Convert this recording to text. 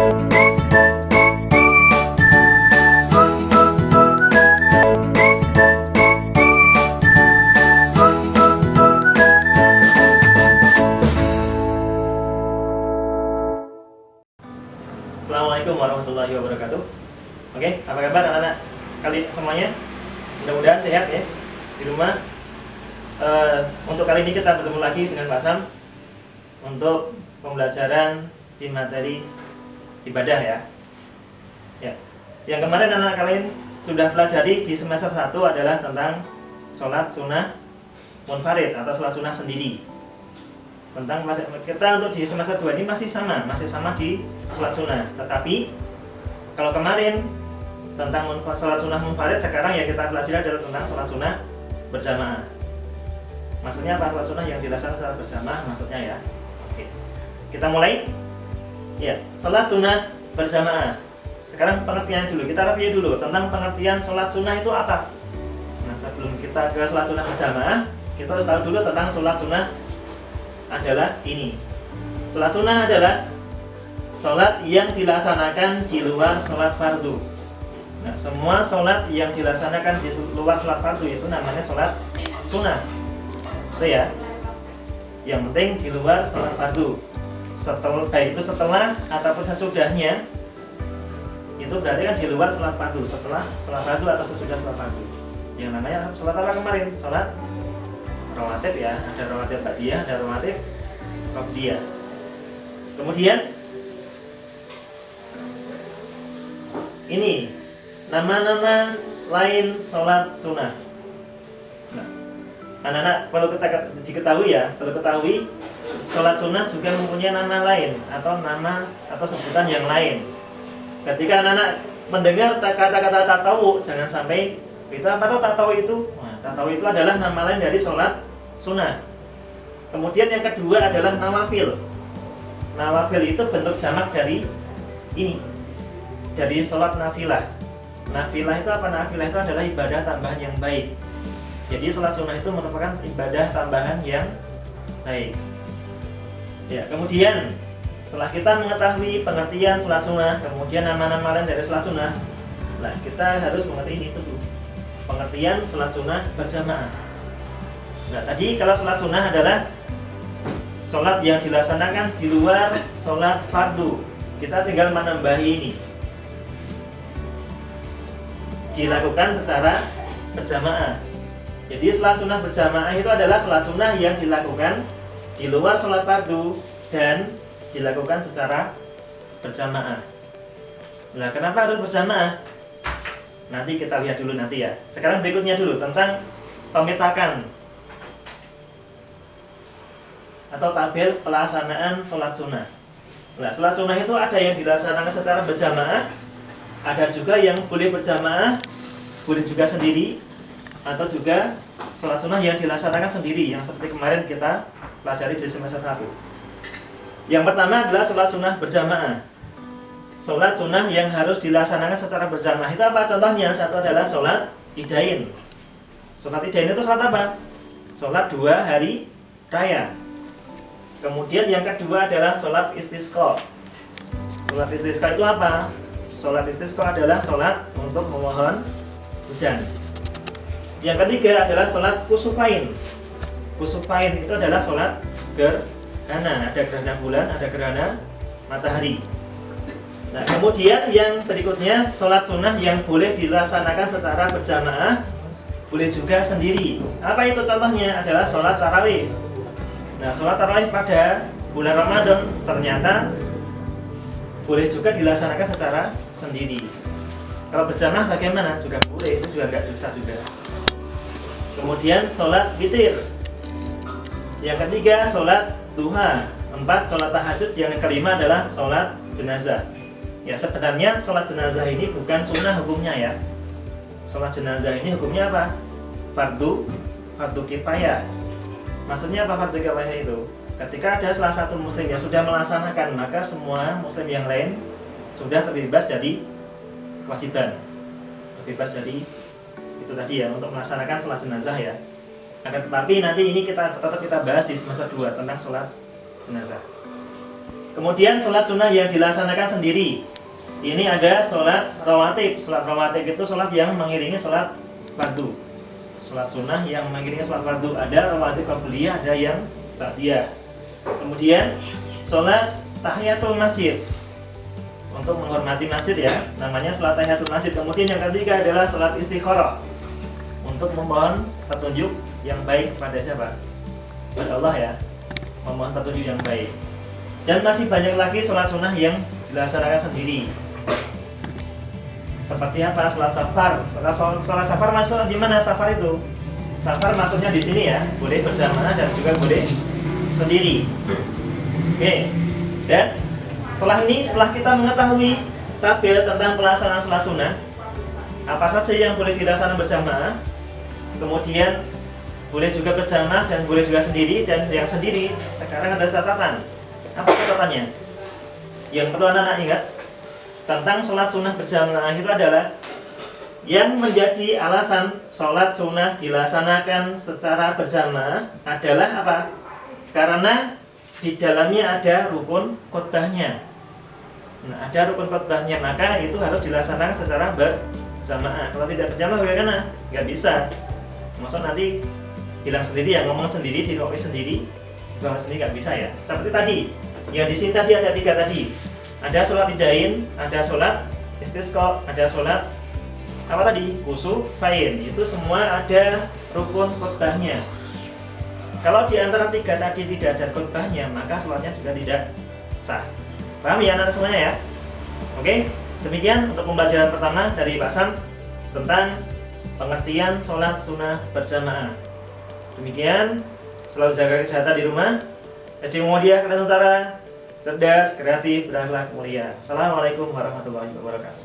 Assalamualaikum warahmatullahi wabarakatuh. Oke, apa kabar anak-anak kali semuanya? Mudah-mudahan sehat ya di rumah. Untuk kali ini kita bertemu lagi dengan Pak Sam untuk pembelajaran di materi ibadah ya. Yang kemarin anak-anak kalian sudah pelajari di semester 1 adalah tentang sholat sunnah munfarid atau sholat sunnah sendiri. Tentang kita untuk di semester 2 ini masih sama di sholat sunnah. Tetapi kalau kemarin tentang sholat sunnah munfarid, sekarang yang kita pelajari adalah tentang sholat sunnah berjamaah. Maksudnya apa sholat sunnah yang dilaksanakan secara berjamaah maksudnya ya. Oke. Kita mulai. Ya, sholat sunnah berjamaah. Sekarang pengertiannya dulu. Kita review dulu tentang pengertian sholat sunnah itu apa. Nah, sebelum kita ke sholat sunnah berjamaah, kita harus tahu dulu tentang sholat sunnah adalah ini. Sholat sunnah adalah sholat yang dilaksanakan di luar sholat fardu. Nah, semua sholat yang dilaksanakan di luar sholat fardu itu namanya sholat sunnah. Itu ya. Yang penting di luar sholat fardu. Baik itu setelah ataupun sesudahnya, itu berarti kan di luar sholat fardu. Setelah sholat fardu atau sesudah sholat fardu. Yang namanya sholat apa kemarin? Sholat rawatib ya, ada rawatib ba'diyah, ada rawatib qabliyah. Kemudian ini nama-nama lain sholat sunnah. Nah, anak-anak perlu diketahui ya, sholat sunnah juga mempunyai nama lain atau nama atau sebutan yang lain. Ketika anak-anak mendengar kata-kata tatawu, jangan sampai itu apa tuh tatawu itu? Tatawu itu adalah nama lain dari sholat sunnah. Kemudian yang kedua adalah nawafil. Nawafil itu bentuk jamak dari ini, dari sholat nafilah. Nafilah itu apa? Nafilah itu adalah ibadah tambahan yang baik. Jadi sholat sunnah itu merupakan ibadah tambahan yang baik. Ya, kemudian setelah kita mengetahui pengertian sholat sunnah, kemudian nama-nama lain dari sholat sunnah, nah kita harus mengerti ini dulu. Pengertian sholat sunnah berjamaah. Nah, tadi kalau sholat sunnah adalah sholat yang dilaksanakan di luar sholat fardu. Kita tinggal menambahi ini. Dilakukan secara berjamaah. Jadi sholat sunnah berjamaah itu adalah sholat sunnah yang dilakukan di luar sholat fardu dan dilakukan secara berjamaah. Nah, kenapa harus berjamaah? Nanti kita lihat dulu nanti ya. Sekarang berikutnya dulu tentang pemetakan atau tabel pelaksanaan sholat sunnah. Nah, sholat sunnah itu ada yang dilaksanakan secara berjamaah, ada juga yang boleh berjamaah, boleh juga sendiri, atau juga sholat sunnah yang dilaksanakan sendiri, yang seperti kemarin kita pelajari di semester 1. Yang pertama adalah sholat sunnah berjamaah. Sholat sunnah yang harus dilaksanakan secara berjamaah itu apa contohnya? Satu adalah sholat idain. Sholat idain itu sholat apa? Sholat 2 hari raya. Kemudian yang kedua adalah sholat istisqa. Sholat istisqa itu apa? Sholat istisqa adalah sholat untuk memohon hujan. Yang ketiga adalah sholat kusufain. Kusufain itu adalah sholat gerhana. Ada gerhana bulan, ada gerhana matahari. Nah, kemudian yang berikutnya sholat sunnah yang boleh dilaksanakan secara berjamaah, boleh juga sendiri. Apa itu contohnya? Adalah sholat tarawih. Nah, sholat tarawih pada bulan Ramadan ternyata boleh juga dilaksanakan secara sendiri. Kalau berjamaah bagaimana? Juga boleh, itu juga nggak dosa juga. Kemudian sholat witir. Yang ketiga sholat duha. 4 sholat tahajud. Yang kelima adalah sholat jenazah. Ya, sebenarnya sholat jenazah ini bukan sunnah hukumnya ya. Sholat jenazah ini hukumnya apa? Fardu kifayah. Maksudnya apa fardu kifayah itu? Ketika ada salah satu muslim yang sudah melaksanakan, maka semua muslim yang lain sudah terbebas dari kewajiban, terbebas dari itu tadi ya, untuk melaksanakan sholat jenazah ya. Akan tetapi nanti ini tetap kita bahas di semester 2 tentang sholat jenazah. Kemudian sholat sunnah yang dilaksanakan sendiri. Ini ada sholat rawatib. Sholat rawatib itu sholat yang mengiringi sholat fardu. Sholat sunnah yang mengiringi sholat fardu. Ada rawatib qabliyah, ada yang ba'diyah. Kemudian sholat tahiyatul masjid, untuk menghormati masjid ya, namanya sholat tahiyatul masjid. Kemudian yang ketiga adalah sholat istikharah, untuk memohon petunjuk yang baik kepada siapa? Kepada Allah ya, memohon petunjuk yang baik. Dan masih banyak lagi sholat sunnah yang dilaksanakan sendiri. Seperti apa? Sholat safar. Sholat safar masuk di mana safar itu? Safar masuknya di sini ya, boleh berjamaah dan juga boleh sendiri. Oke. Dan setelah kita mengetahui tabel tentang pelaksanaan sholat sunnah, apa saja yang boleh dilaksanakan berjamaah, kemudian boleh juga berjamaah dan boleh juga sendiri, dan yang sendiri sekarang ada catatan. Apa catatannya? Yang perlu anak-anak ingat tentang sholat sunnah berjamaah itu adalah yang menjadi alasan sholat sunnah dilaksanakan secara berjamaah adalah apa? Karena di dalamnya ada rukun khutbahnya. Nah, ada rukun khutbahnya, maka itu harus dilaksanakan secara berjamaah. Kalau tidak berjamaah bagaimana? Nggak bisa. Maksud nanti bilang sendiri ya, ngomong sendiri, dirokok sendiri, bawa sendiri nggak bisa ya. Seperti tadi, yang di sini tadi ada 3 tadi. Ada sholat idain, ada sholat istisqa, ada sholat apa tadi? Kusuf, fain. Itu semua ada rukun khutbahnya. Kalau di antara 3 tadi tidak ada khutbahnya, maka sholatnya juga tidak sah. Paham ya anak-anak semuanya ya? Oke, demikian untuk pembelajaran pertama dari Pak Sam tentang pengertian sholat sunnah berjamaah. Demikian, selalu jaga kesehatan di rumah. SD Muhammadiyah Kalimantan Utara, cerdas, kreatif, berakhlak mulia. Assalamualaikum warahmatullahi wabarakatuh.